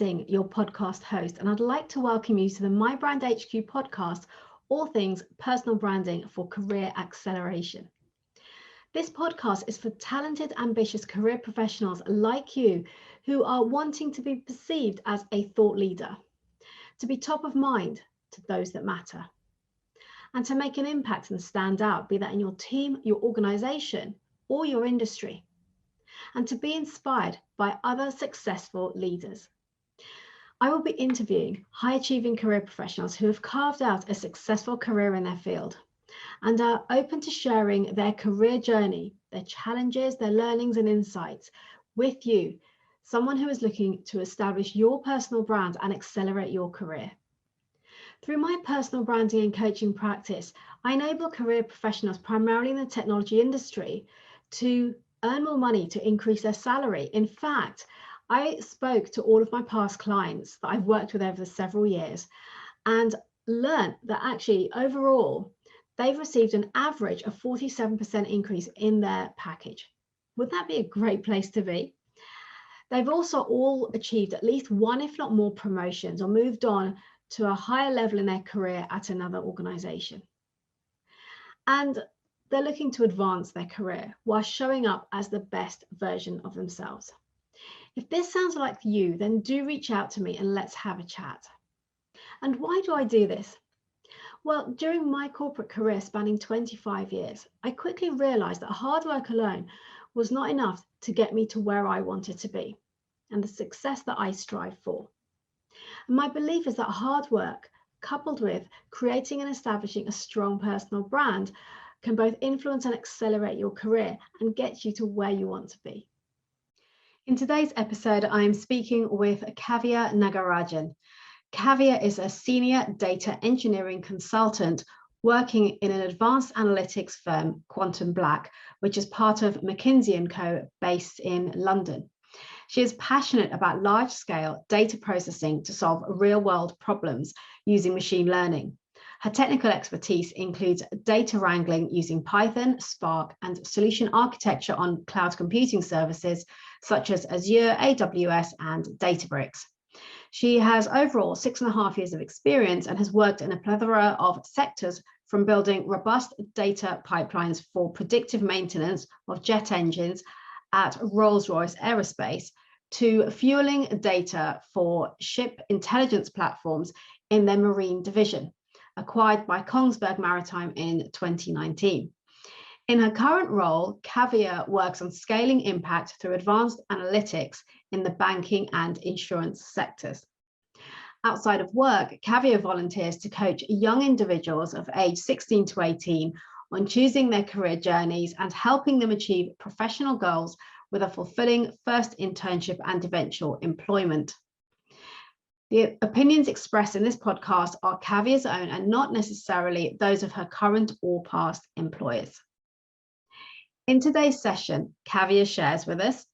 Singh, your podcast host, and I'd like to welcome you to the My Brand HQ podcast, all things personal branding for career acceleration. This podcast is for talented, ambitious career professionals like you who are wanting to be perceived as a thought leader, to be top of mind to those that matter, and to make an impact and stand out, be that in your team, your organization, or your industry, and to be inspired by other successful leaders. I will be interviewing high-achieving career professionals who have carved out a successful career in their field and are open to sharing their career journey, their challenges, their learnings and insights with you, someone who is looking to establish your personal brand and accelerate your career. Through my personal branding and coaching practice, I enable career professionals primarily in the technology industry to earn more money, to increase their salary. In fact, I spoke to all of my past clients that I've worked with over the several years and learned that actually overall, they've received an average of 47% increase in their package. Would that be a great place to be? They've also all achieved at least one, if not more, promotions or moved on to a higher level in their career at another organization. And they're looking to advance their career while showing up as the best version of themselves. If this sounds like you, then do reach out to me and let's have a chat. And why do I do this? Well, during my corporate career spanning 25 years, I quickly realized that hard work alone was not enough to get me to where I wanted to be and the success that I strive for. And my belief is that hard work, coupled with creating and establishing a strong personal brand, can both influence and accelerate your career and get you to where you want to be. In today's episode, I am speaking with Kavya Nagarajan. Kavya is a senior data engineering consultant working in an advanced analytics firm, QuantumBlack, which is part of McKinsey Co. based in London. She is passionate about large-scale data processing to solve real-world problems using machine learning. Her technical expertise includes data wrangling using Python, Spark, and solution architecture on cloud computing services such as Azure, AWS, and Databricks. She has overall 6.5 years of experience and has worked in a plethora of sectors, from building robust data pipelines for predictive maintenance of jet engines at Rolls-Royce Aerospace to fueling data for ship intelligence platforms in their marine division, acquired by Kongsberg Maritime in 2019. In her current role, Kavya works on scaling impact through advanced analytics in the banking and insurance sectors. Outside of work, Kavya volunteers to coach young individuals of age 16 to 18 on choosing their career journeys and helping them achieve professional goals with a fulfilling first internship and eventual employment. The opinions expressed in this podcast are Kavya's own and not necessarily those of her current or past employers. In today's session, Kavya shares with us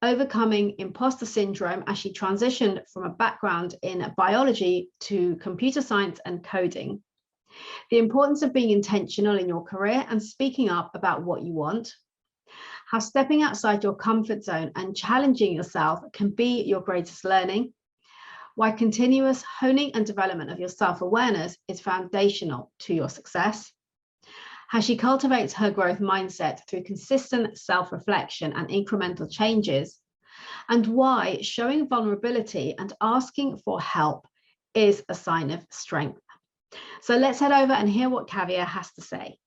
overcoming imposter syndrome as she transitioned from a background in biology to computer science and coding, the importance of being intentional in your career and speaking up about what you want, how stepping outside your comfort zone and challenging yourself can be your greatest learning, why continuous honing and development of your self-awareness is foundational to your success, how she cultivates her growth mindset through consistent self-reflection and incremental changes, and why showing vulnerability and asking for help is a sign of strength. So let's head over and hear what Kavya has to say.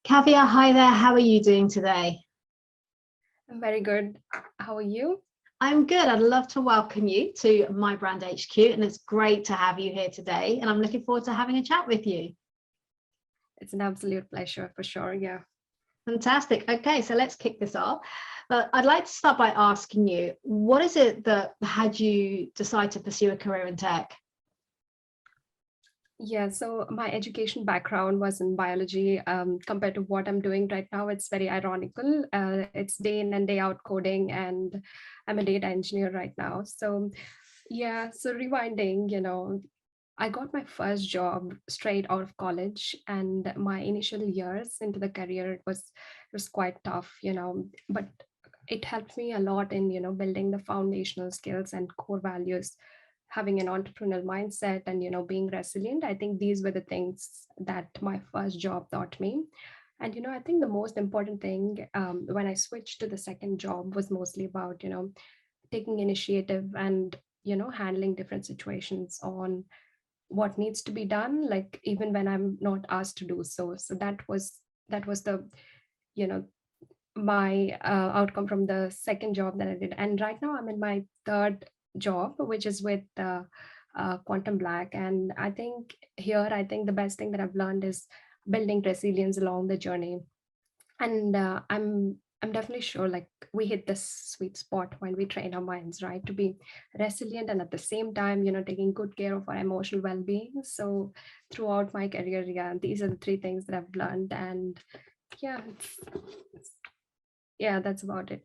Kavya, hi there. How are you doing today? I'm very good. How are you? I'm good. I'd love to welcome you to My Brand HQ, and it's great to have you here today. And I'm looking forward to having a chat with you. It's an absolute pleasure for sure. Yeah. Fantastic. Okay, so let's kick this off. But I'd like to start by asking you, what is it that had you decide to pursue a career in tech? Yeah, so my education background was in biology. Compared to what I'm doing right now, it's very ironical. It's day in and day out coding, and I'm a data engineer right now. So yeah, so rewinding, I got my first job straight out of college, and my initial years into the career it was quite tough, but it helped me a lot in building the foundational skills and core values, having an entrepreneurial mindset, and being resilient. I think these were the things that my first job taught me. And I think the most important thing when I switched to the second job was mostly about taking initiative and handling different situations on what needs to be done, like even when I'm not asked to do so. So that was the you know my outcome from the second job that I did. And right now I'm in my third job, which is with QuantumBlack. And I think the best thing that I've learned is building resilience along the journey. And I'm definitely sure, like, we hit this sweet spot when we train our minds, right, to be resilient and at the same time taking good care of our emotional well-being. So throughout my career, yeah, these are the three things that I've learned. And yeah, yeah, that's about it.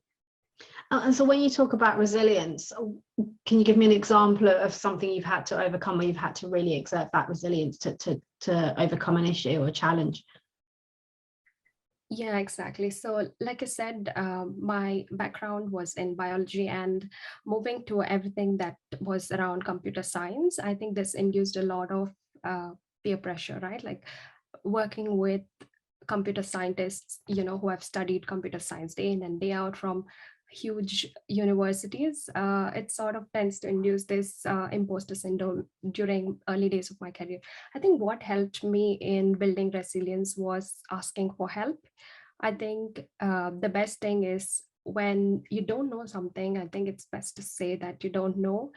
And so when you talk about resilience, can you give me an example of something you've had to overcome, where you've had to really exert that resilience to overcome an issue or a challenge? Yeah, exactly. So, like I said, my background was in biology, and moving to everything that was around computer science, I think this induced a lot of peer pressure, right? Like working with computer scientists, who have studied computer science day in and day out from huge universities. It sort of tends to induce this imposter syndrome during early days of my career. I think what helped me in building resilience was asking for help. I think the best thing is when you don't know something, I think it's best to say that you don't know,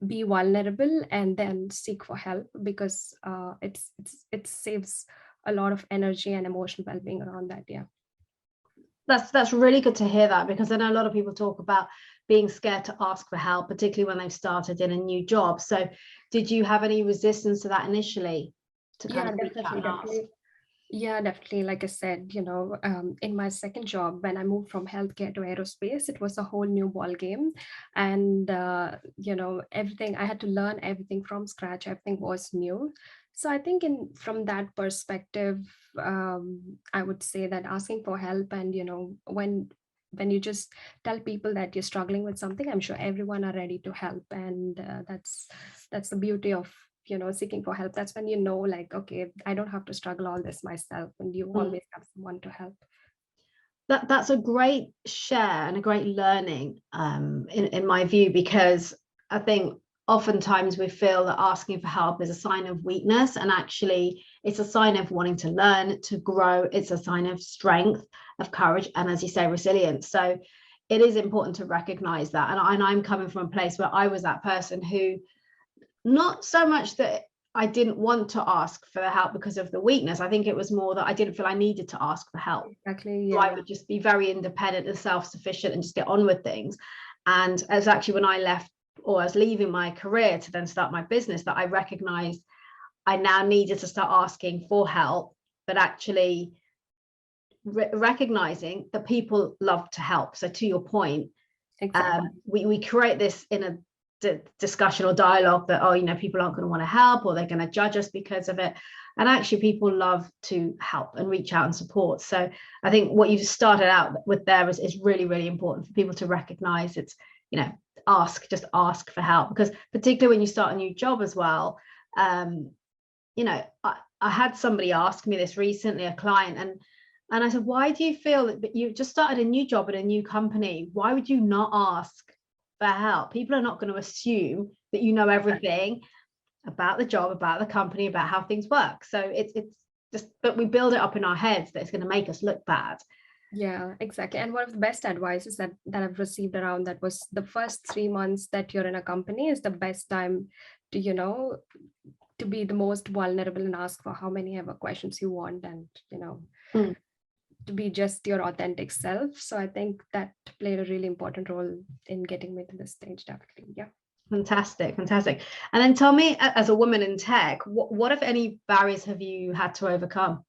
be vulnerable, and then seek for help, because it saves a lot of energy and emotional well-being around that. Yeah. That's really good to hear that, because I know a lot of people talk about being scared to ask for help, particularly when they've started in a new job. So did you have any resistance to that initially, to kind Yeah, of reach out definitely, and ask? definitely. Yeah, definitely. Like I said, in my second job, when I moved from healthcare to aerospace, it was a whole new ball game. And, everything, I had to learn everything from scratch. Everything was new. So I think from that perspective, I would say that asking for help, and, when you just tell people that you're struggling with something, I'm sure everyone are ready to help. And that's the beauty of seeking for help. That's when like, okay, I don't have to struggle all this myself, and you always have someone to help. That's a great share and a great learning, in my view, because I think oftentimes we feel that asking for help is a sign of weakness, and actually it's a sign of wanting to learn, to grow. It's a sign of strength, of courage, and, as you say, resilience. So it is important to recognize that. And I'm coming from a place where I was that person who, not so much that I didn't want to ask for the help because of the weakness. I think it was more that I didn't feel I needed to ask for help. Exactly. So Yeah. I would just be very independent and self-sufficient and just get on with things. And it's actually when I left, or I was leaving my career to then start my business, that I recognized I now needed to start asking for help, but actually recognizing that people love to help. So to your point, Exactly. we create this in a discussion or dialogue that, people aren't going to want to help, or they're going to judge us because of it. And actually people love to help and reach out and support. So I think what you've started out with there is really, really important for people to recognize. It's, just ask for help, because particularly when you start a new job as well. I had somebody ask me this recently, a client, and I said, why do you feel that you just started a new job at a new company? Why would you not ask for help? People are not going to assume that you know everything about the job, about the company, about how things work. So it's just, but we build it up in our heads that it's going to make us look bad. Yeah, exactly. And one of the best advices that I've received around that was, the first 3 months that you're in a company is the best time to, to be the most vulnerable and ask for how many ever questions you want, and, to be just your authentic self. So I think that played a really important role in getting me to this stage, definitely. Yeah. Fantastic. And then tell me, as a woman in tech, what if any barriers have you had to overcome?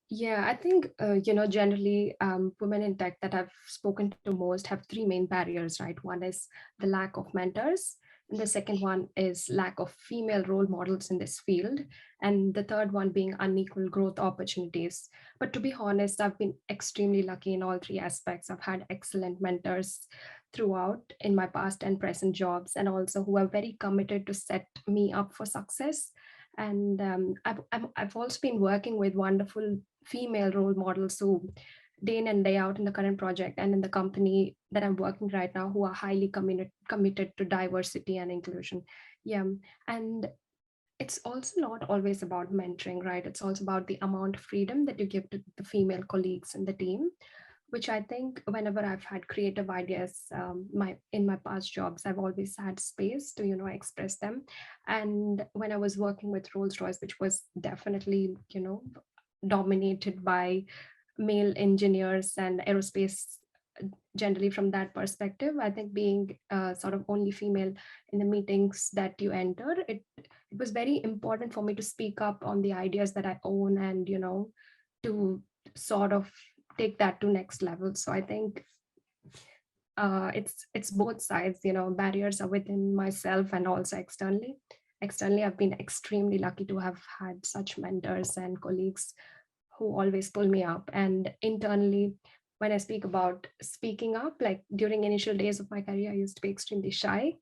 Yeah, I think, generally, women in tech that I've spoken to most have three main barriers, right? One is the lack of mentors. And the second one is lack of female role models in this field. And the third one being unequal growth opportunities. But to be honest, I've been extremely lucky in all three aspects. I've had excellent mentors throughout in my past and present jobs, and also who are very committed to set me up for success. And I've also been working with wonderful female role models who day in and day out in the current project and in the company that I'm working right now, who are highly committed to diversity and inclusion. Yeah. And it's also not always about mentoring, right? It's also about the amount of freedom that you give to the female colleagues in the team, which I think whenever I've had creative ideas, in my past jobs, I've always had space to, express them. And when I was working with Rolls-Royce, which was definitely, dominated by male engineers and aerospace, generally from that perspective, I think being sort of only female in the meetings that you enter, it was very important for me to speak up on the ideas that I own, and to sort of take that to next level. So I think it's both sides. Barriers are within myself and also externally. I've been extremely lucky to have had such mentors and colleagues who always pull me up. And internally, when I speak about speaking up, like during initial days of my career, I used to be extremely shy.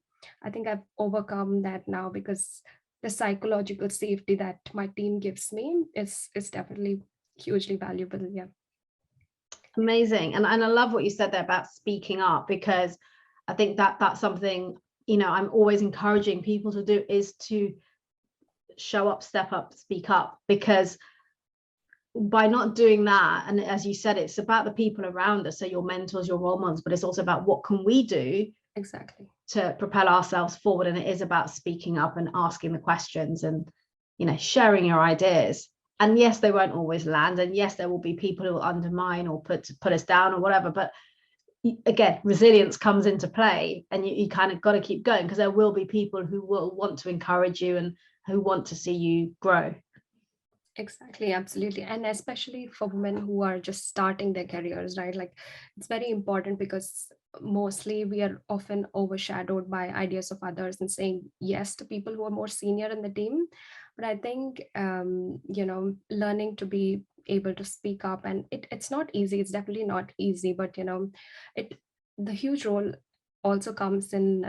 I think I've overcome that now, because the psychological safety that my team gives me is definitely hugely valuable. Yeah. Amazing. And I love what you said there about speaking up, because I think that's something, I'm always encouraging people to do, is to show up, step up, speak up, because by not doing that, and as you said, it's about the people around us, so your mentors, your role models, but it's also about what can we do exactly to propel ourselves forward. And it is about speaking up and asking the questions and sharing your ideas. And yes, they won't always land, and yes, there will be people who will undermine or put us down or whatever, but again, resilience comes into play, and you kind of got to keep going, because there will be people who will want to encourage you and who want to see you grow. Exactly, absolutely. And especially for women who are just starting their careers, right? Like, it's very important, because mostly we are often overshadowed by ideas of others and saying yes to people who are more senior in the team. But I think, learning to be able to speak up, and it's not easy. It's definitely not easy, but, it the huge role also comes in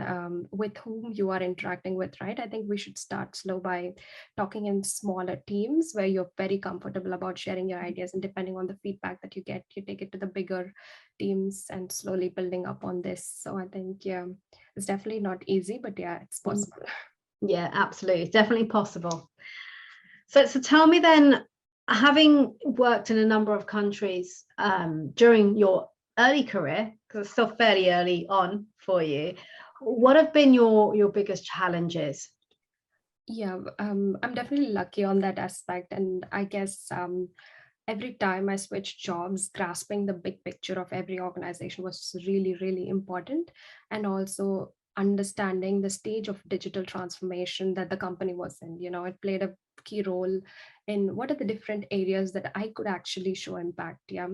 with whom you are interacting with, right? I think we should start slow by talking in smaller teams where you're very comfortable about sharing your ideas, and depending on the feedback that you get, you take it to the bigger teams and slowly building up on this. So I think, yeah, it's definitely not easy, but yeah, it's possible. Yeah, absolutely. It's definitely possible. So tell me then, having worked in a number of countries during your early career, because it's still fairly early on for you, what have been your biggest challenges? Yeah, I'm definitely lucky on that aspect. And I guess every time I switched jobs, grasping the big picture of every organization was really, really important. And also understanding the stage of digital transformation that the company was in. It played a key role in what are the different areas that I could actually show impact. Yeah.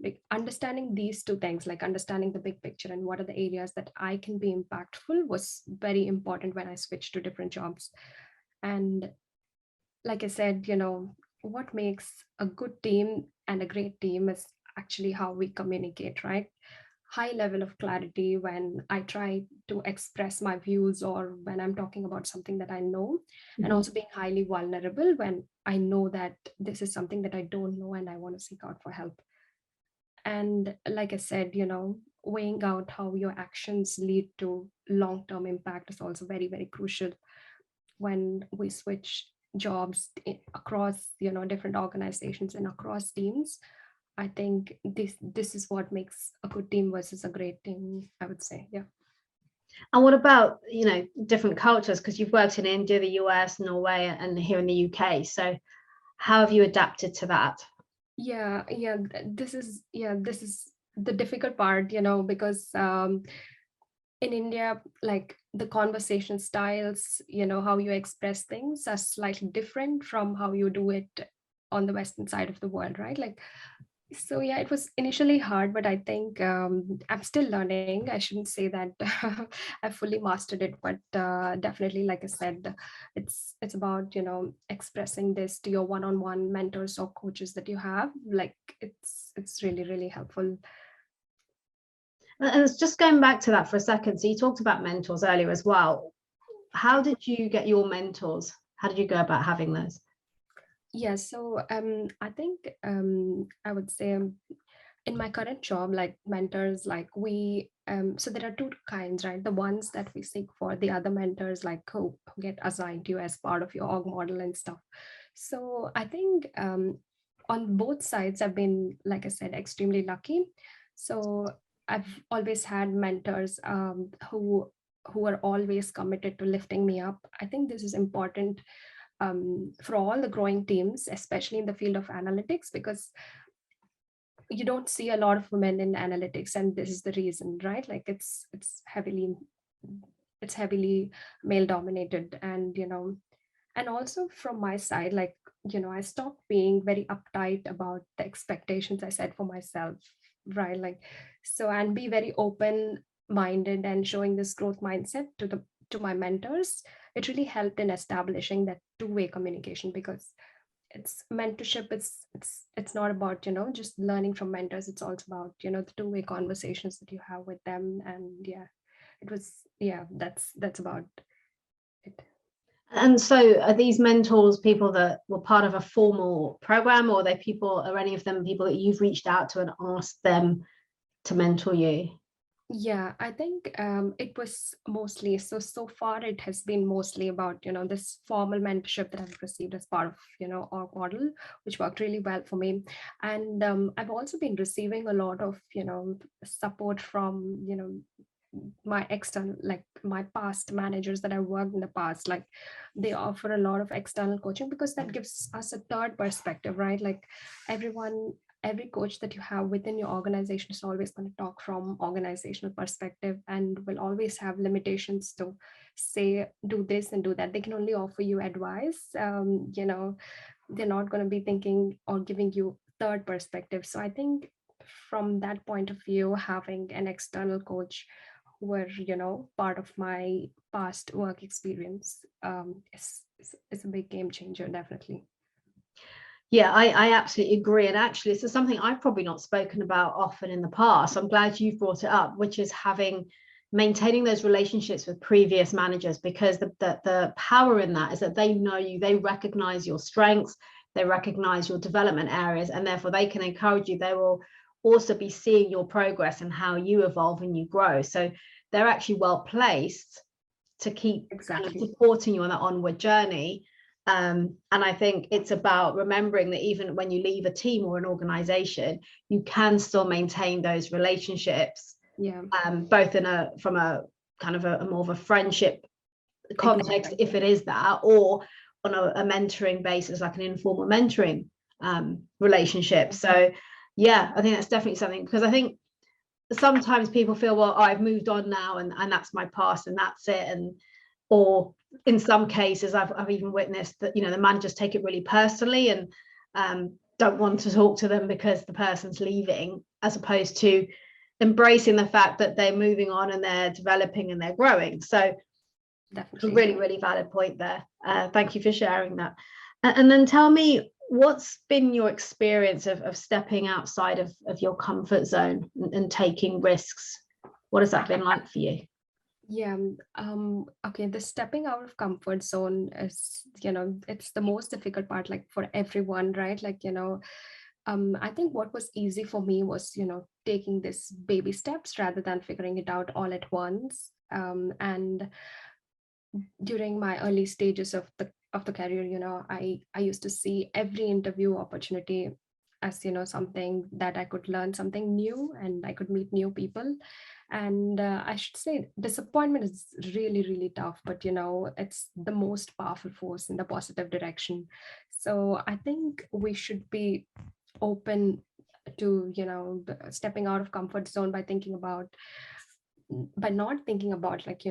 Like understanding these two things, like understanding the big picture and what are the areas that I can be impactful, was very important when I switched to different jobs. And like I said, what makes a good team and a great team is actually how we communicate, right? High level of clarity when I try to express my views, or when I'm talking about something that I know, and also being highly vulnerable when I know that this is something that I don't know and I want to seek out for help. And like I said, weighing out how your actions lead to long-term impact is also very, very crucial when we switch jobs across different organizations and across teams. I think this is what makes a good team versus a great team, I would say. Yeah. And what about different cultures, because you've worked in India, the US, Norway, and here in the UK, so how have you adapted to that? Yeah, this is the difficult part, because in India, like the conversation styles, how you express things are slightly different from how you do it on the Western side of the world, right? Like So yeah, it was initially hard, but I think I'm still learning. I shouldn't say that I fully mastered it, but definitely, like I said, it's about expressing this to your one-on-one mentors or coaches that you have. Like it's really really helpful. And it's just going back to that for a second. So you talked about mentors earlier as well. How did you get your mentors? How did you go about having those? Yeah, so I think I would say in my current job, like mentors, like we so there are two kinds, right? The ones that we seek for, the other mentors like who get assigned to you as part of your org model and stuff. So I think on both sides I've been, like I said, extremely lucky. So I've always had mentors who are always committed to lifting me up. I think this is important for all the growing teams, especially in the field of analytics, because you don't see a lot of women in analytics, and this is the reason, right? Like it's heavily male dominated, and and also from my side, like I stopped being very uptight about the expectations I set for myself, right? Like, so, and be very open minded and showing this growth mindset to my mentors. It really helped in establishing that two-way communication, because it's mentorship, it's not about just learning from mentors. It's also about the two-way conversations that you have with them. And yeah, it was, yeah, that's about it. And so are these mentors people that were part of a formal program, or are they people, are any of them people that you've reached out to and asked them to mentor you? Yeah, I think it was mostly, so far it has been mostly about this formal mentorship that I've received as part of our model, which worked really well for me. And I've also been receiving a lot of support from my external, like my past managers that I worked in the past. Like, they offer a lot of external coaching, because that gives us a third perspective, right? Like, every coach that you have within your organization is always going to talk from organizational perspective, and will always have limitations to say do this and do that. They can only offer you advice. They're not going to be thinking or giving you third perspective. So I think from that point of view, having an external coach who were part of my past work experience is a big game changer, definitely. Yeah, I absolutely agree. And actually, this is something I've probably not spoken about often in the past. I'm glad you've brought it up, which is maintaining those relationships with previous managers, because the power in that is that they know you, they recognize your strengths, they recognize your development areas, and therefore they can encourage you. They will also be seeing your progress and how you evolve and you grow. So they're actually well placed to keep kind of Exactly. supporting you on that onward journey. And I think it's about remembering that even when you leave a team or an organization, you can still maintain those relationships, Yeah, both from a kind of a more of a friendship context, exactly. if it is that, or on a mentoring basis, like an informal mentoring relationship. So yeah, I think that's definitely something, because I think sometimes people feel, well, oh, I've moved on now, and that's my past and that's it. And or in some cases I've even witnessed that the managers take it really personally, and don't want to talk to them because the person's leaving, as opposed to embracing the fact that they're moving on and they're developing and they're growing. So a Definitely. really, really valid point there. Thank you for sharing that. And then tell me, what's been your experience of stepping outside of your comfort zone and taking risks? What has that been like for you? Yeah. Okay. The stepping out of comfort zone is, it's the most difficult part, like for everyone, right? Like, I think what was easy for me was, taking this baby steps rather than figuring it out all at once. And during my early stages of the career, I used to see every interview opportunity as something that I could learn something new and I could meet new people. And I should say disappointment is really really tough, but it's the most powerful force in the positive direction. So I think we should be open to stepping out of comfort zone by not thinking about, like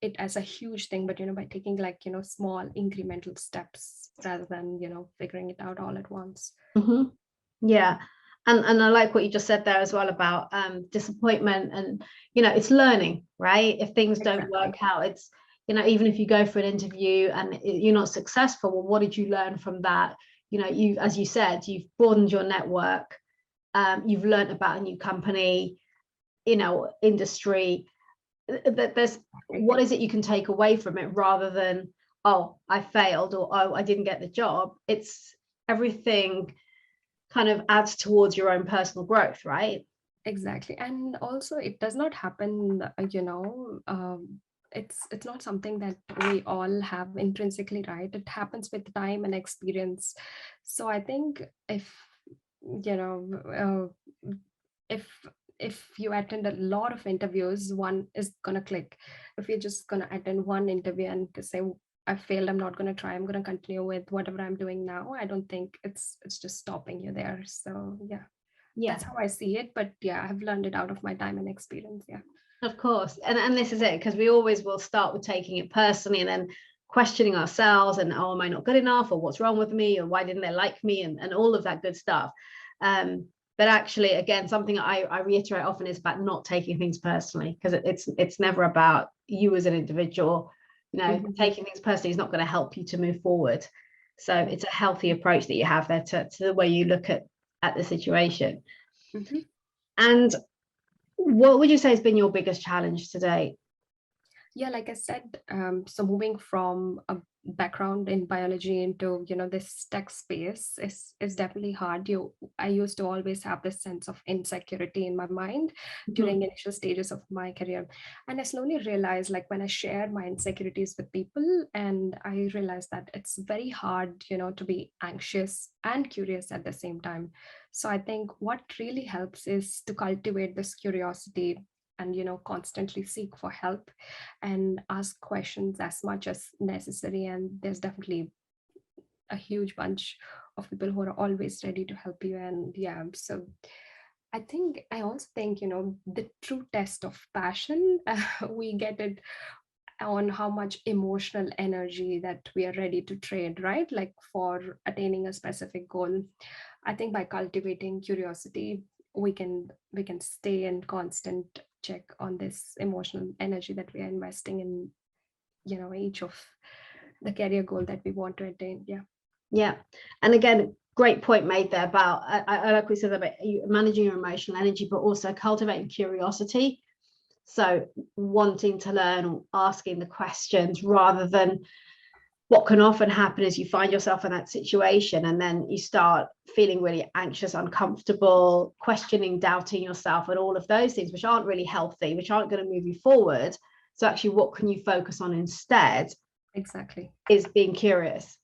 it as a huge thing, but by taking, like small incremental steps rather than figuring it out all at once. Mm-hmm. Yeah. And I like what you just said there as well about disappointment, and it's learning, right? If things don't work out, it's even if you go for an interview and you're not successful, well, what did you learn from that? You, as you said, you've broadened your network, you've learned about a new company, industry. There's what is it you can take away from it, rather than, oh, I failed, or oh, I didn't get the job. It's everything kind of adds towards your own personal growth, right? Exactly. And also it does not happen, it's not something that we all have intrinsically, right? It happens with time and experience. So I think if you know if you attend a lot of interviews, one is gonna click. If you're just gonna attend one interview and say, I failed, I'm not gonna try, I'm gonna continue with whatever I'm doing now, I don't think it's just stopping you there. So yeah, that's how I see it. But yeah, I've learned it out of my time and experience. Yeah, of course. And this is it, because we always will start with taking it personally and then questioning ourselves, and, oh, am I not good enough, or what's wrong with me, or why didn't they like me, and all of that good stuff. But actually, again, something I reiterate often is about not taking things personally, because it's never about you as an individual. Taking things personally is not going to help you to move forward. So it's a healthy approach that you have there to the way you look at the situation. And what would you say has been your biggest challenge today? Yeah, like I said, so moving from a background in biology into this tech space is definitely hard. I used to always have this sense of insecurity in my mind during initial stages of my career, and I slowly realized, like, when I shared my insecurities with people, and I realized that it's very hard to be anxious and curious at the same time. So I think what really helps is to cultivate this curiosity and constantly seek for help and ask questions as much as necessary. And there's definitely a huge bunch of people who are always ready to help you. And yeah, so I also think the true test of passion, we get it on how much emotional energy that we are ready to trade, right? Like, for attaining a specific goal. I think by cultivating curiosity, we can stay in constant check on this emotional energy that we are investing in each of the career goal that we want to attain. Yeah. And again, great point made there about, I like we said about managing your emotional energy, but also cultivating curiosity. So wanting to learn, asking the questions, rather than what can often happen is you find yourself in that situation and then you start feeling really anxious, uncomfortable, questioning, doubting yourself, and all of those things, which aren't really healthy, which aren't going to move you forward. So actually, what can you focus on instead? Exactly. Is being curious.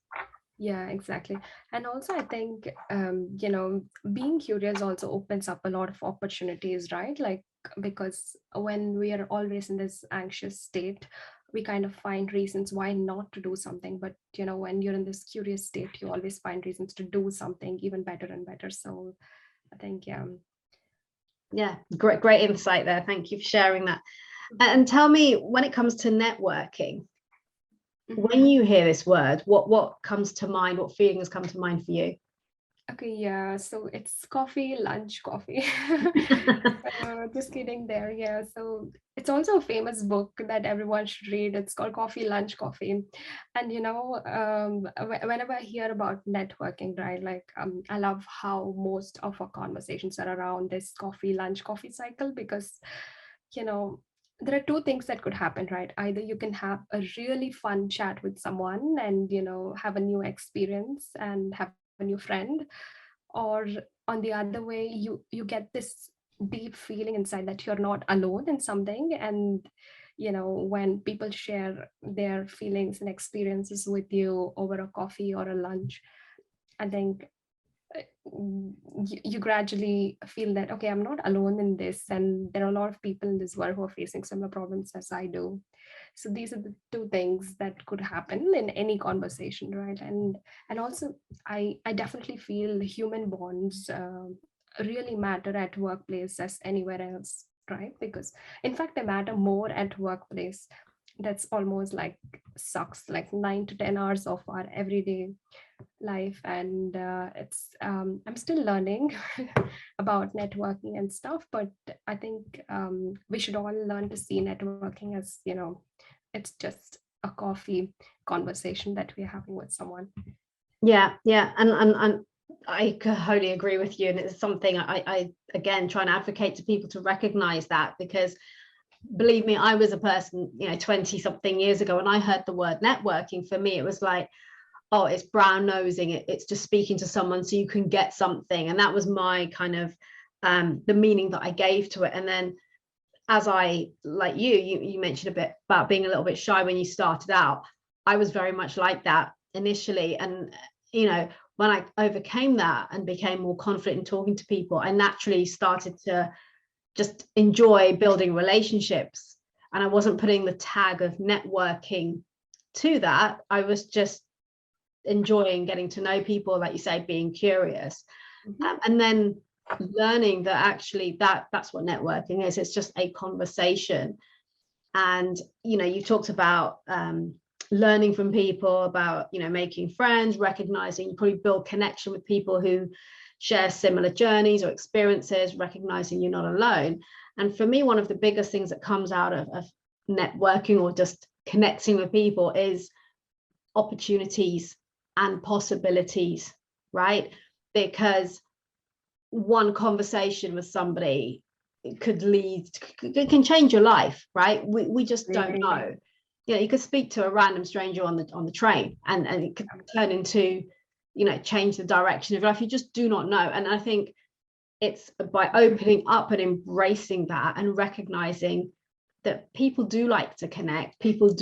Yeah, exactly. And also I think being curious also opens up a lot of opportunities, right? Like, because when we are always in this anxious state, we kind of find reasons why not to do something. But when you're in this curious state, you always find reasons to do something even better and better. So I think yeah, great insight there. Thank you for sharing that. And tell me, when it comes to networking, when you hear this word, what comes to mind? What feelings come to mind for you? Okay, yeah, so it's coffee, lunch, coffee. Just kidding there. Yeah, so it's also a famous book that everyone should read. It's called Coffee, Lunch, Coffee. And whenever I hear about networking, right, like, I love how most of our conversations are around this coffee, lunch, coffee cycle, because there are two things that could happen, right? Either you can have a really fun chat with someone and have a new experience and have a new friend, or on the other way, you get this deep feeling inside that you're not alone in something. And when people share their feelings and experiences with you over a coffee or a lunch, I think you gradually feel that, okay, I'm not alone in this, and there are a lot of people in this world who are facing similar problems as I do. So these are the two things that could happen in any conversation, right? And also I definitely feel human bonds really matter at workplace as anywhere else, right? Because in fact they matter more at workplace. that's almost like sucks like 9 to 10 hours of our everyday life. And I'm still learning about networking and stuff, but I think we should all learn to see networking as, it's just a coffee conversation that we're having with someone. Yeah, and I wholly agree with you, and it's something I again try and advocate to people to recognize that, because believe me, I was a person 20 something years ago, and I heard the word networking. For me it was like, oh, it's brown nosing, it's just speaking to someone so you can get something, and that was my kind of the meaning that I gave to it. And then as I, like you mentioned a bit about being a little bit shy when you started out, I was very much like that initially. And when I overcame that and became more confident in talking to people, I naturally started to just enjoy building relationships, and I wasn't putting the tag of networking to that. I was just enjoying getting to know people, like you say, being curious. And then learning that actually that's what networking is. It's just a conversation. And you talked about learning from people, about making friends, recognizing you probably build connection with people who share similar journeys or experiences, recognizing you're not alone. And for me, one of the biggest things that comes out of networking or just connecting with people is opportunities and possibilities, right? Because one conversation with somebody it can change your life, right? We just don't know. You could speak to a random stranger on the train, and it could turn into change the direction of your life. You just do not know. And I think it's by opening up and embracing that and recognizing that people do like to connect, people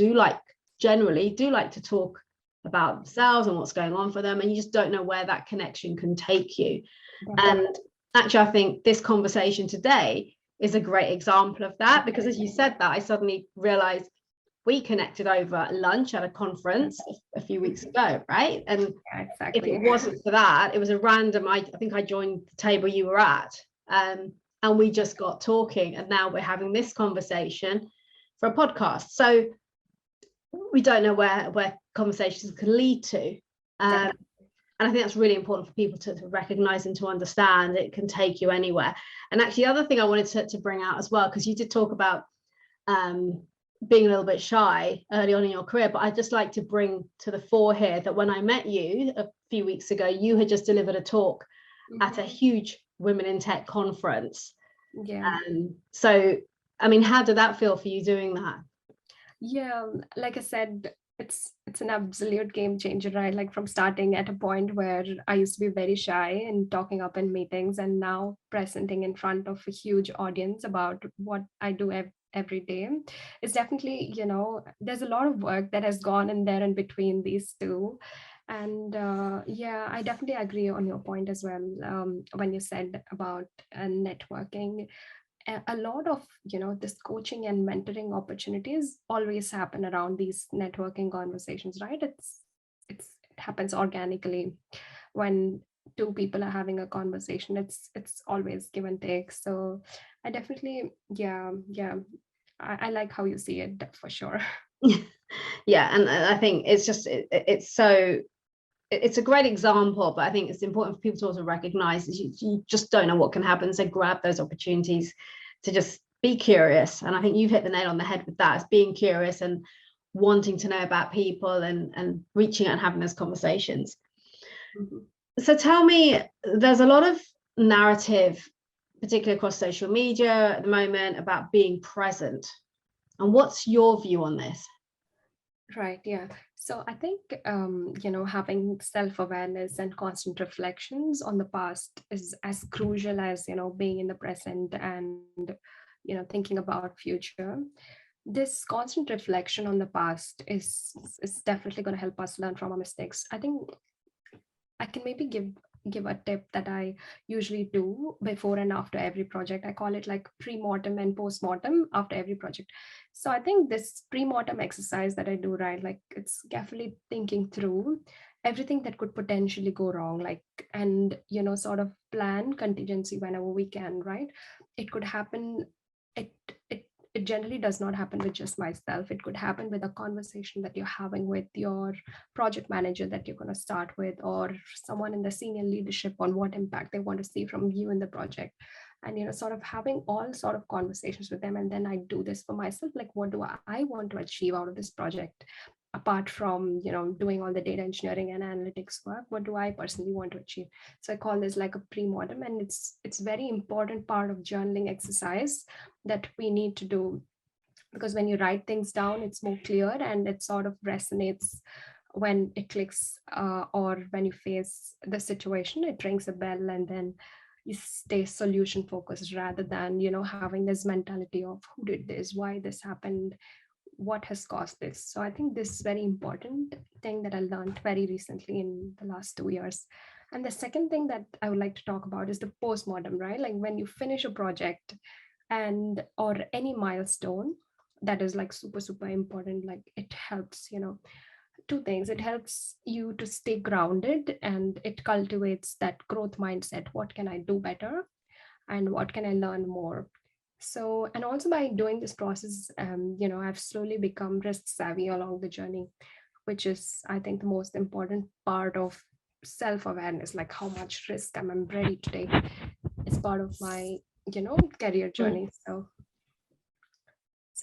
generally do like to talk about themselves and what's going on for them, and you just don't know where that connection can take you. And actually, I think this conversation today is a great example of that, because as you said that, I suddenly realized we connected over lunch at a conference a few weeks ago, right? And if it wasn't for that, it was a random, I think I joined the table you were at, and we just got talking, and now we're having this conversation for a podcast. So we don't know where conversations can lead to. And I think that's really important for people to recognize and to understand. It can take you anywhere. And actually, the other thing I wanted to bring out as well, because you did talk about being a little bit shy early on in your career, but I'd just like to bring to the fore here that when I met you a few weeks ago, you had just delivered a talk at a huge Women in Tech conference. So, I mean, how did that feel for you doing that? Yeah, like I said, it's an absolute game changer, right? Like from starting at a point where I used to be very shy and talking up in meetings, and now presenting in front of a huge audience about what I do every day. It's definitely, there's a lot of work that has gone in there in between these two. And I definitely agree on your point as well, when you said about networking. A lot of this coaching and mentoring opportunities always happen around these networking conversations, right? It happens organically when two people are having a conversation. It's always give and take. So I definitely I like how you see it, for sure. Yeah, and I think it's just it's a great example, but I think it's important for people to also recognize that you just don't know what can happen. So grab those opportunities to just be curious. And I think you've hit the nail on the head with that, as being curious and wanting to know about people and reaching out and having those conversations. So tell me, there's a lot of narrative, particularly across social media at the moment, about being present. And what's your view on this? Right, yeah. So I think, having self-awareness and constant reflections on the past is as crucial as, being in the present and, thinking about future. This constant reflection on the past is definitely going to help us learn from our mistakes. I think I can maybe give a tip that I usually do before and after every project. I call it like pre-mortem and post-mortem after every project. So I think this pre-mortem exercise that I do, right, like it's carefully thinking through everything that could potentially go wrong, like, and sort of plan contingency whenever we can, right? It could happen. It it generally does not happen with just myself. It could happen with a conversation that you're having with your project manager that you're going to start with, or someone in the senior leadership on what impact they want to see from you in the project. And sort of having all sort of conversations with them. And then I do this for myself, like, what do I want to achieve out of this project, apart from doing all the data engineering and analytics work? What do I personally want to achieve? So I call this like a pre-mortem, and it's very important part of journaling exercise that we need to do, because when you write things down, it's more clear and it sort of resonates when it clicks, or when you face the situation, it rings a bell, and then you stay solution focused rather than having this mentality of who did this, why this happened, what has caused this. So I think this is very important thing that I learned very recently in the last 2 years. And the second thing that I would like to talk about is the postmortem, right? Like when you finish a project and or any milestone, that is like super, super important. Like it helps, two things. It helps you to stay grounded, and it cultivates that growth mindset. What can I do better? And what can I learn more? So, and also by doing this process, I've slowly become risk savvy along the journey, which is, I think, the most important part of self-awareness, like how much risk I'm ready to take. It's part of my, career journey. So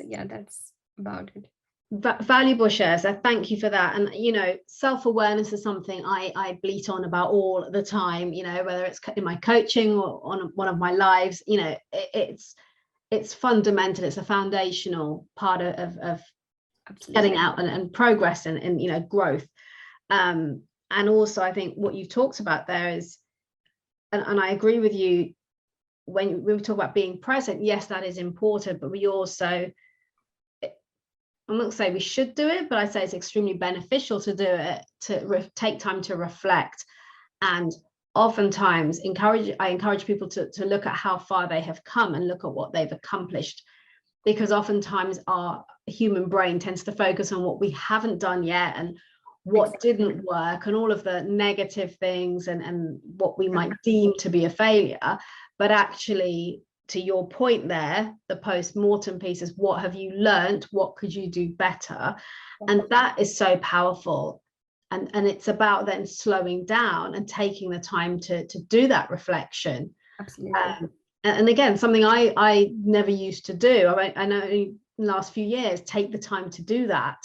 yeah, that's about it. Valuable shares. So thank you for that. And self-awareness is something I bleat on about all the time, whether it's in my coaching or on one of my lives. It's fundamental. It's a foundational part of getting out and progress and growth. And also I think what you've talked about there is, and I agree with you, when we talk about being present, yes, that is important, but we also, I'm not going to say we should do it, but I say it's extremely beneficial to do it, to take time to reflect. And oftentimes I encourage people to look at how far they have come and look at what they've accomplished, because oftentimes our human brain tends to focus on what we haven't done yet and what didn't work and all of the negative things and what we might deem to be a failure. But actually, to your point there, the post-mortem piece is, what have you learned? What could you do better? And that is so powerful. And it's about then slowing down and taking the time to do that reflection. Absolutely. And again, something I never used to do. I know in the last few years, take the time to do that.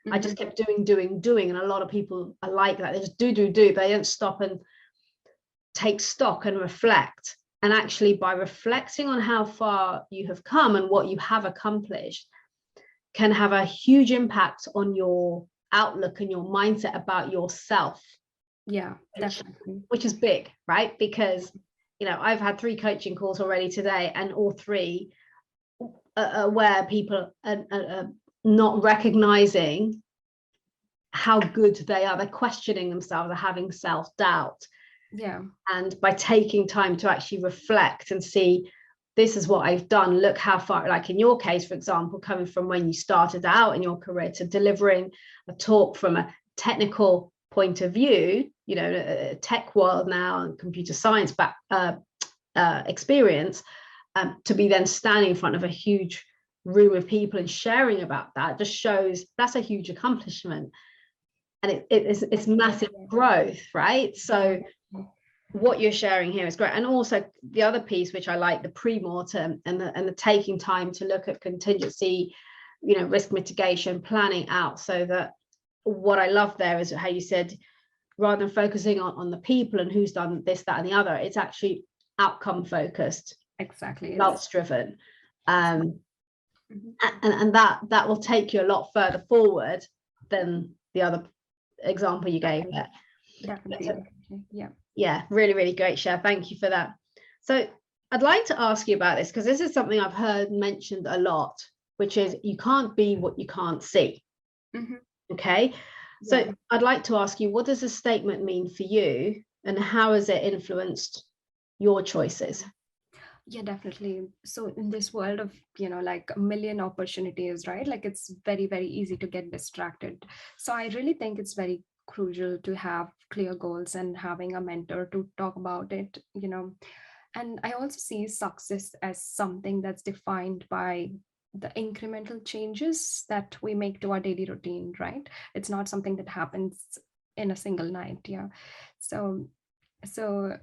Mm-hmm. I just kept doing. And a lot of people are like that. They just do. They don't stop and take stock and reflect. And actually, by reflecting on how far you have come and what you have accomplished, can have a huge impact on your outlook and your mindset about yourself. Yeah, definitely. Which is big, right? Because, I've had 3 coaching calls already today, and all 3 are where people are not recognizing how good they are. They're questioning themselves, they're having self-doubt. Yeah. And by taking time to actually reflect and see, this is what I've done, look how far, like in your case, for example, coming from when you started out in your career to delivering a talk from a technical point of view, a tech world now and computer science experience, to be then standing in front of a huge room of people and sharing about that, just shows that's a huge accomplishment. And it's massive growth, right? So what you're sharing here is great. And also the other piece, which I like, the pre-mortem and the taking time to look at contingency, risk mitigation, planning out, so that what I love there is how you said, rather than focusing on the people and who's done this, that, and the other, it's actually outcome focused, exactly, results driven. And that will take you a lot further forward than the other example you gave there. Definitely. Yeah, really, really great, Cher. Thank you for that. So I'd like to ask you about this, because this is something I've heard mentioned a lot, which is you can't be what you can't see. Mm-hmm. Okay. So yeah. I'd like to ask you, what does this statement mean for you, and how has it influenced your choices? Yeah, definitely. So in this world of, like a million opportunities, right? Like it's very, very easy to get distracted. So I really think it's very crucial to have clear goals and having a mentor to talk about it, And I also see success as something that's defined by the incremental changes that we make to our daily routine, right? It's not something that happens in a single night. Yeah. So so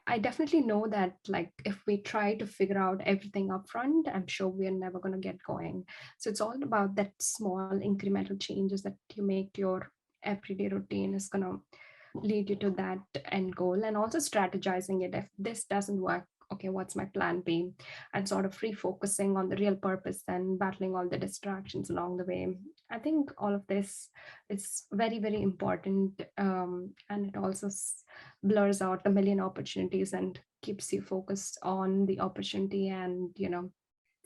I definitely know that, like, if we try to figure out everything up front, I'm sure we're never going to get going. So it's all about that small incremental changes that you make to your everyday routine is going to lead you to that end goal. And also strategizing it. If this doesn't work, okay, what's my plan B? And sort of refocusing on the real purpose and battling all the distractions along the way. I think all of this is very, very important. And it also blurs out the million opportunities and keeps you focused on the opportunity, and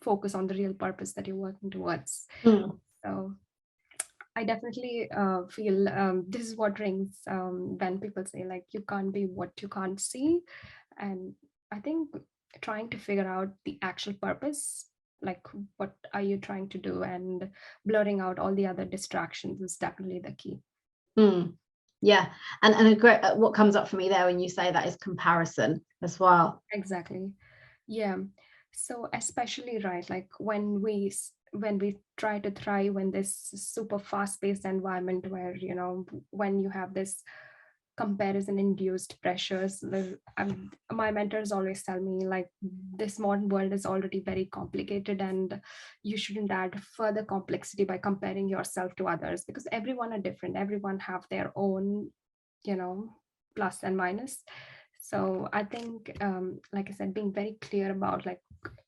focus on the real purpose that you're working towards. Mm. So I definitely feel this is what rings when people say, like, you can't be what you can't see. And I think trying to figure out the actual purpose, like what are you trying to do, and blurring out all the other distractions is definitely the key. Mm. Yeah, and a great, what comes up for me there when you say that is comparison as well. Exactly. Yeah. So especially, right, like when we try to thrive in this super fast-paced environment where, when you have this comparison induced pressures, my mentors always tell me, like, this modern world is already very complicated, and you shouldn't add further complexity by comparing yourself to others, because everyone are different, everyone have their own, you know plus and minus. So I think, like I said, being very clear about, like,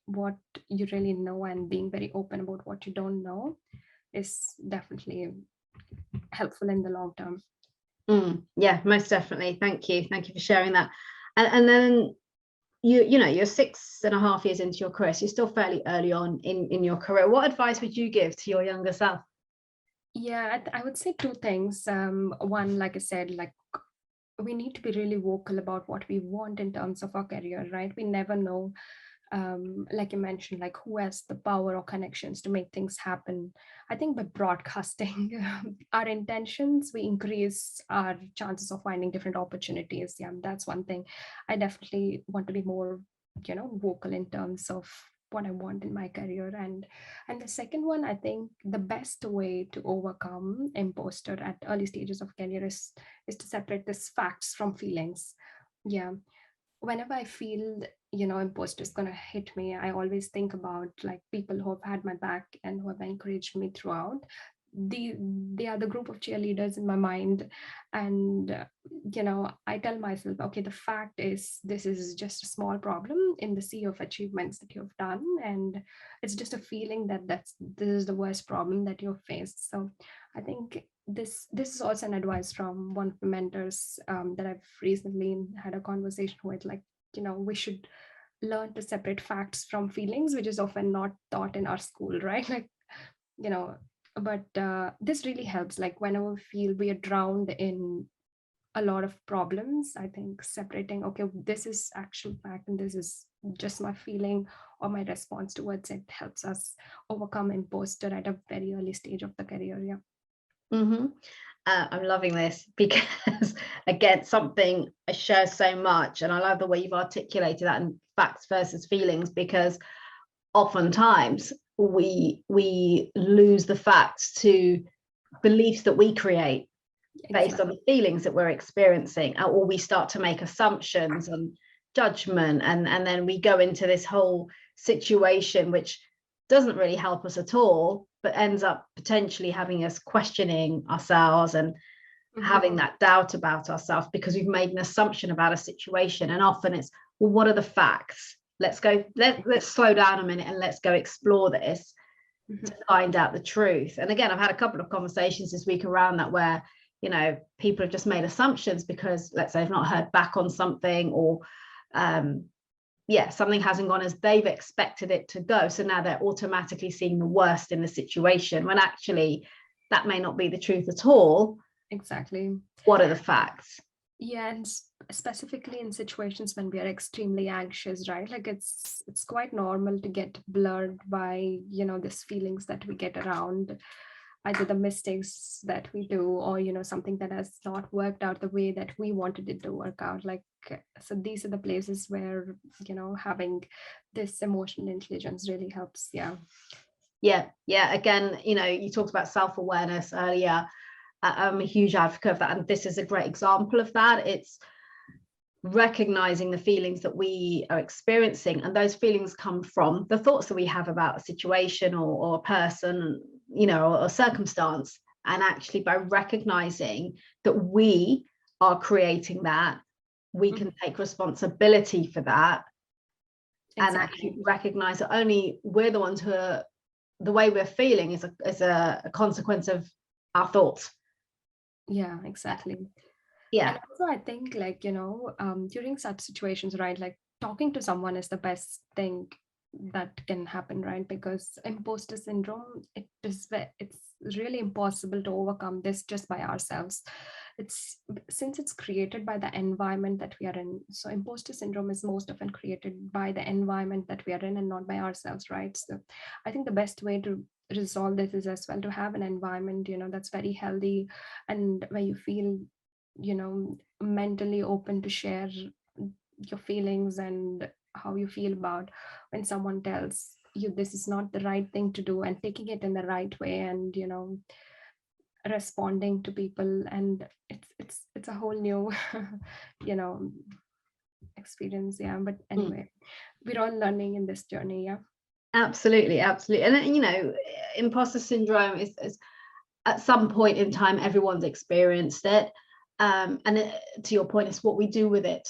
what you really know, and being very open about what you don't know is definitely helpful in the long term. Yeah, most definitely. Thank you for sharing that. And then you're 6.5 years into your career, so you're still fairly early on in your career. What advice would you give to your younger self? Yeah, I would say two things. One, like I said, like, we need to be really vocal about what we want in terms of our career, right? We never know, like you mentioned, like, who has the power or connections to make things happen. I think by broadcasting our intentions, we increase our chances of finding different opportunities. Yeah, that's one thing. I definitely want to be more, vocal in terms of what I want in my career. And the second one, I think the best way to overcome imposter at early stages of career is to separate this facts from feelings. Yeah, whenever I feel, imposter is going to hit me, I always think about, like, people who have had my back and who have encouraged me throughout. They are the group of cheerleaders in my mind. And I tell myself, okay, the fact is, this is just a small problem in the sea of achievements that you've done, and it's just a feeling that this is the worst problem that you've faced. So I think this is also an advice from one of the mentors that I've recently had a conversation with. Like, we should learn to separate facts from feelings, which is often not taught in our school, right? Like, you know, but this really helps. Like, whenever we feel we are drowned in a lot of problems, I think separating, okay, this is actual fact and this is just my feeling or my response towards it, helps us overcome imposter at a very early stage of the career. Yeah. Mm-hmm. I'm loving this because, again, something I share so much, and I love the way you've articulated that in facts versus feelings, because oftentimes we lose the facts to beliefs that we create based on the feelings that we're experiencing, or we start to make assumptions and judgment, and then we go into this whole situation which doesn't really help us at all, but ends up potentially having us questioning ourselves and having that doubt about ourselves because we've made an assumption about a situation. And often it's, well, what are the facts? Let's slow down a minute and let's go explore this to find out the truth. And again, I've had a couple of conversations this week around that, where people have just made assumptions because, let's say, they've not heard back on something, or something hasn't gone as they've expected it to go, so now they're automatically seeing the worst in the situation, when actually that may not be the truth at all. Exactly. What are the facts? Yeah, and specifically in situations when we are extremely anxious, right? Like, it's quite normal to get blurred by these feelings that we get around either the mistakes that we do, or something that has not worked out the way that we wanted it to work out. Like, so these are the places where having this emotional intelligence really helps. Yeah. Yeah. Again, you talked about self-awareness earlier. I'm a huge advocate of that, and this is a great example of that. It's recognizing the feelings that we are experiencing, and those feelings come from the thoughts that we have about a situation or a person, or a circumstance. And actually, by recognizing that we are creating that, we can take responsibility for that. Exactly. And actually recognize that only we're the ones who are, the way we're feeling is a consequence of our thoughts. Yeah, exactly. Yeah. And also I think, like, during such situations, right, like talking to someone is the best thing that can happen, right? Because imposter syndrome, it's really impossible to overcome this just by ourselves. It's since it's created by the environment that we are in. So imposter syndrome is most often created by the environment that we are in and not by ourselves, right? So I think the best way to resolve this is as well to have an environment, that's very healthy, and where you feel mentally open to share your feelings and how you feel about when someone tells you this is not the right thing to do, and taking it in the right way, and responding to people. And it's a whole new you know experience. Yeah, but anyway, we're all learning in this journey. Yeah, absolutely. And imposter syndrome is at some point in time everyone's experienced it, and to your point, it's what we do with it,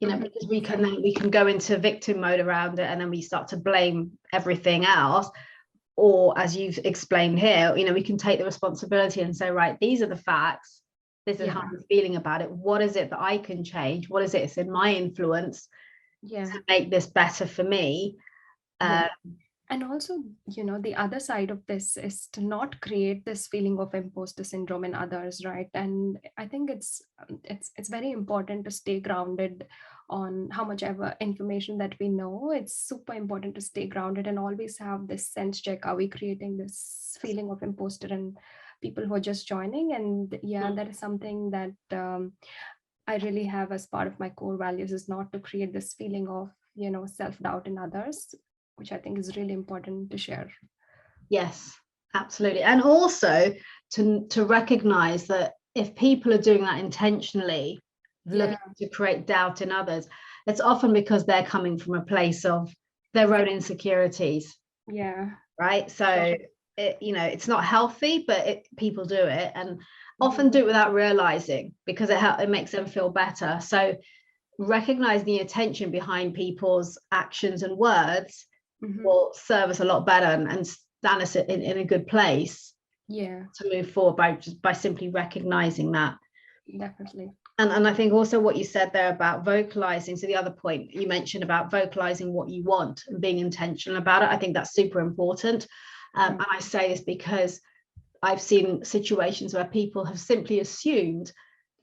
because we can go into victim mode around it, and then we start to blame everything else. Or as you've explained here, we can take the responsibility and say, right, these are the facts, this is how I'm feeling about it, what is it that I can change, what is it that's in my influence to make this better for me. And also, the other side of this is to not create this feeling of imposter syndrome in others, right? And I think it's very important to stay grounded on how much ever information that we know. It's super important to stay grounded and always have this sense check. Are we creating this feeling of imposter in people who are just joining? And that is something that I really have as part of my core values, is not to create this feeling of self-doubt in others, which I think is really important to share. Yes, absolutely. And also to recognize that if people are doing that intentionally, looking to create doubt in others, it's often because they're coming from a place of their own insecurities. Yeah. Right. So it's not healthy, but people do it, and often do it without realizing, because it makes them feel better. So recognize the intention behind people's actions and words will serve us a lot better and stand us in a good place to move forward by simply recognizing that. Definitely. And I think also what you said there about vocalizing, so the other point you mentioned about vocalizing what you want and being intentional about it, I think that's super important. And I say this because I've seen situations where people have simply assumed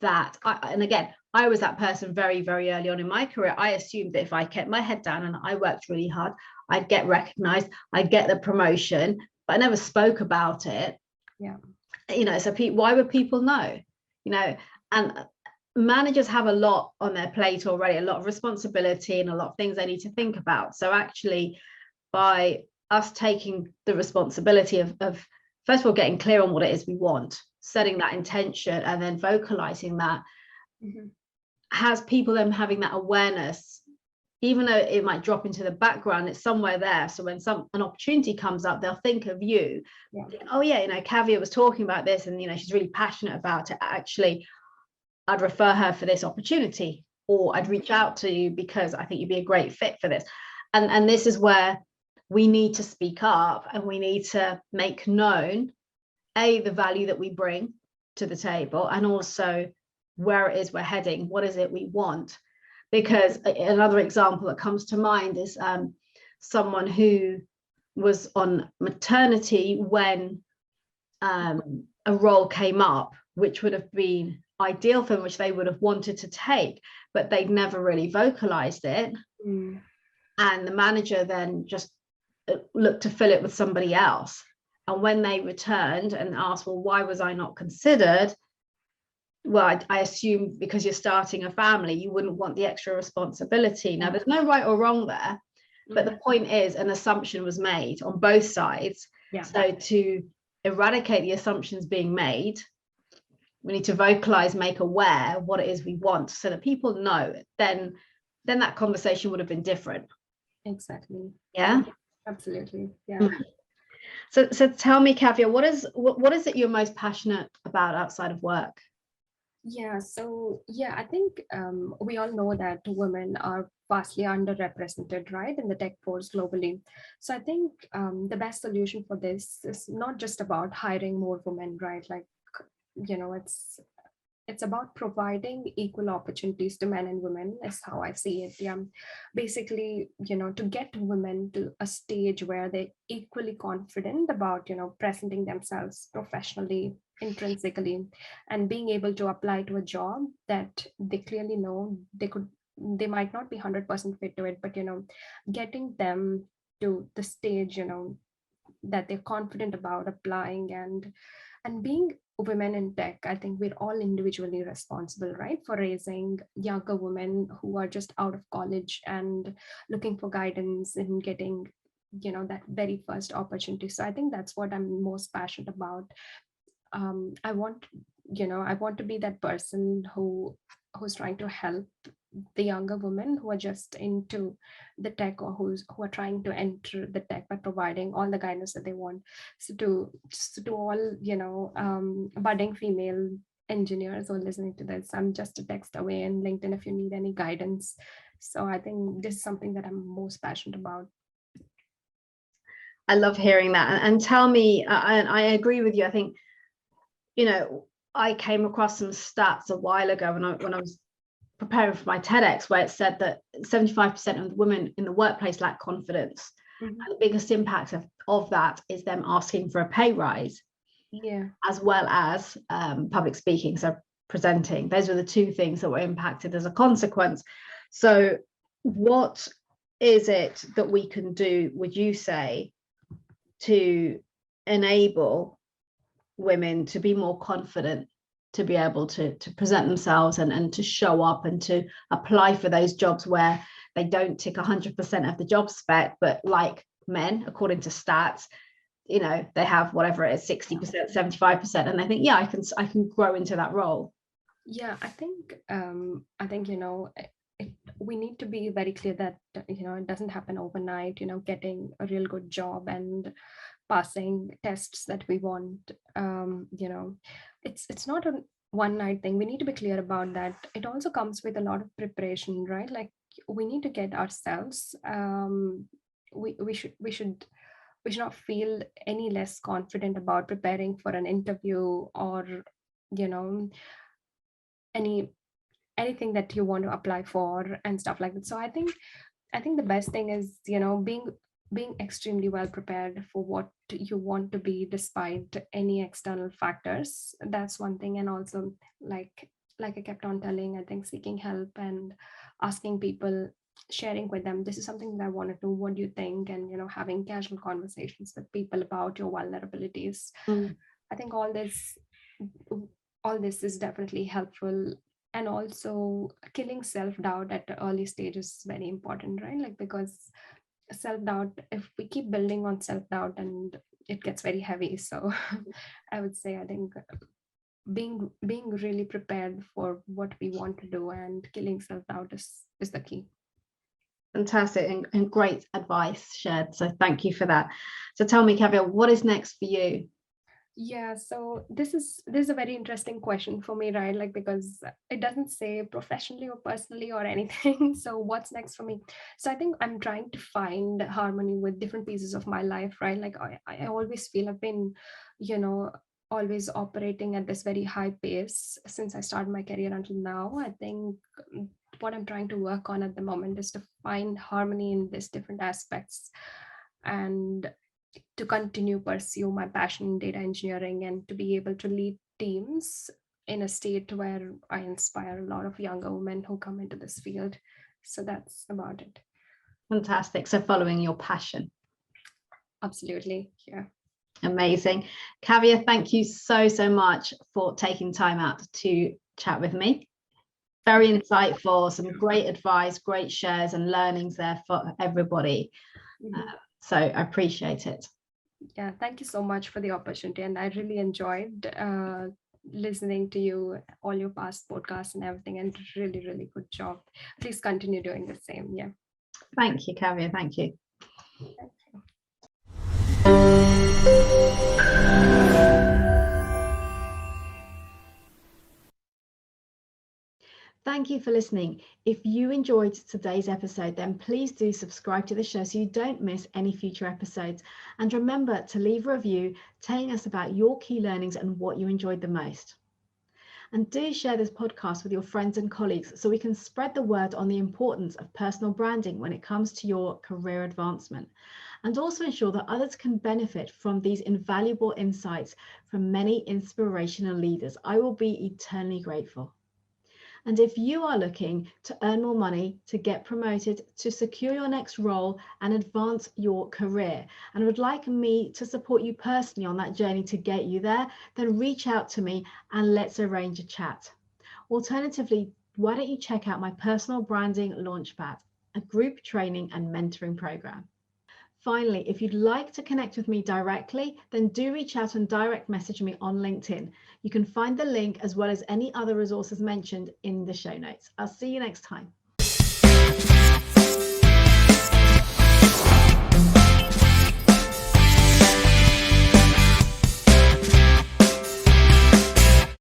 that, and again, I was that person very, very early on in my career. I assumed that if I kept my head down and I worked really hard, I'd get recognized, I'd get the promotion, but I never spoke about it. So why would people know? And managers have a lot on their plate already, a lot of responsibility and a lot of things they need to think about. So actually, by us taking the responsibility of first of all getting clear on what it is we want, setting that intention, and then vocalizing that, has people then having that awareness, even though it might drop into the background, it's somewhere there. So when an opportunity comes up, they'll think of you. Oh yeah, Kavya was talking about this, and she's really passionate about it. Actually, I'd refer her for this opportunity, or I'd reach out to you because I think you'd be a great fit for this. And this is where we need to speak up, and we need to make known the value that we bring to the table, and also where it is we're heading, what is it we want. Because another example that comes to mind is someone who was on maternity when a role came up, which would have been ideal for them, which they would have wanted to take, but they'd never really vocalized it. And the manager then just looked to fill it with somebody else. And when they returned and asked, well, why was I not considered? Well, I assume because you're starting a family, you wouldn't want the extra responsibility. Now, there's no right or wrong there, But the point is, an assumption was made on both sides. Yeah. So to eradicate the assumptions being made, we need to vocalize, make aware what it is we want, so that people know. Then that conversation would have been different. Exactly. Yeah. Absolutely. Yeah. So tell me, Kavya, what is it you're most passionate about outside of work? Yeah, so I think we all know that women are vastly underrepresented, right, in the tech force globally. So I think the best solution for this is not just about hiring more women, right? Like, it's about providing equal opportunities to men and women, is how I see it. Yeah, basically, to get women to a stage where they're equally confident about presenting themselves professionally, intrinsically, and being able to apply to a job that they clearly know they might not be 100% fit to it, but getting them to the stage that they're confident about applying and being women in tech. I think we're all individually responsible, right, for raising younger women who are just out of college and looking for guidance and getting that very first opportunity. So I think that's what I'm most passionate about. I want to be that person who's trying to help the younger women who are just into the tech, or who are trying to enter the tech, by providing all the guidance that they want. So to all budding female engineers who are listening to this, I'm just a text away in LinkedIn if you need any guidance. So I think this is something that I'm most passionate about. I love hearing that. And tell me, and I agree with you. I think, I came across some stats a while ago when I was preparing for my TEDx, where it said that 75% of the women in the workplace lack confidence. Mm-hmm. And the biggest impact of that is them asking for a pay rise. Yeah. As well as public speaking, so presenting. Those were the two things that were impacted as a consequence. So what is it that we can do, would you say, to enable women to be more confident, to be able to present themselves and to show up and to apply for those jobs where they don't tick 100% of the job spec, but like men, according to stats, they have whatever it is, 60%, 75%, and they think, yeah, I can grow into that role. Yeah, I think we need to be very clear that it doesn't happen overnight. Getting a real good job and passing tests that we want. It's not a one night thing. We need to be clear about that. It also comes with a lot of preparation, right? Like, we need to get ourselves. We should not feel any less confident about preparing for an interview, or anything that you want to apply for and stuff like that. So I think the best thing is being extremely well prepared for what you want to be, despite any external factors. That's one thing. And also, like I kept on telling, I think seeking help and asking people, sharing with them, this is something that I want to do, what do you think? And having casual conversations with people about your vulnerabilities. I think all this is definitely helpful. And also, killing self-doubt at the early stage is very important, right? Like, because self-doubt, if we keep building on self-doubt, and it gets very heavy. So I would say, I think being really prepared for what we want to do and killing self-doubt is the key. Fantastic and great advice shared. So thank you for that. So tell me, Kavya, what is next for you? Yeah, so this is a very interesting question for me, right? Like, because it doesn't say professionally or personally or anything. So what's next for me? So I think I'm trying to find harmony with different pieces of my life, right? Like, I always feel I've been, always operating at this very high pace since I started my career until now. I think what I'm trying to work on at the moment is to find harmony in these different aspects, and to continue pursue my passion in data engineering, and to be able to lead teams in a state where I inspire a lot of younger women who come into this field. So that's about it. Fantastic. So following your passion. Absolutely. Yeah. Amazing. Kavya, thank you so much for taking time out to chat with me. Very insightful, some great advice, great shares and learnings there for everybody. So I appreciate it. Yeah, thank you so much for the opportunity. And I really enjoyed listening to you, all your past podcasts and everything, and really, really good job. Please continue doing the same. Yeah. Thank you, Kavya. Thank you. Thank you. Thank you for listening. If you enjoyed today's episode, then please do subscribe to the show so you don't miss any future episodes. And remember to leave a review telling us about your key learnings and what you enjoyed the most. And do share this podcast with your friends and colleagues so we can spread the word on the importance of personal branding when it comes to your career advancement. And also ensure that others can benefit from these invaluable insights from many inspirational leaders. I will be eternally grateful. And if you are looking to earn more money, to get promoted, to secure your next role and advance your career, and would like me to support you personally on that journey to get you there, then reach out to me and let's arrange a chat. Alternatively, why don't you check out my personal branding launchpad, a group training and mentoring program. Finally, if you'd like to connect with me directly, then do reach out and direct message me on LinkedIn. You can find the link as well as any other resources mentioned in the show notes. I'll see you next time.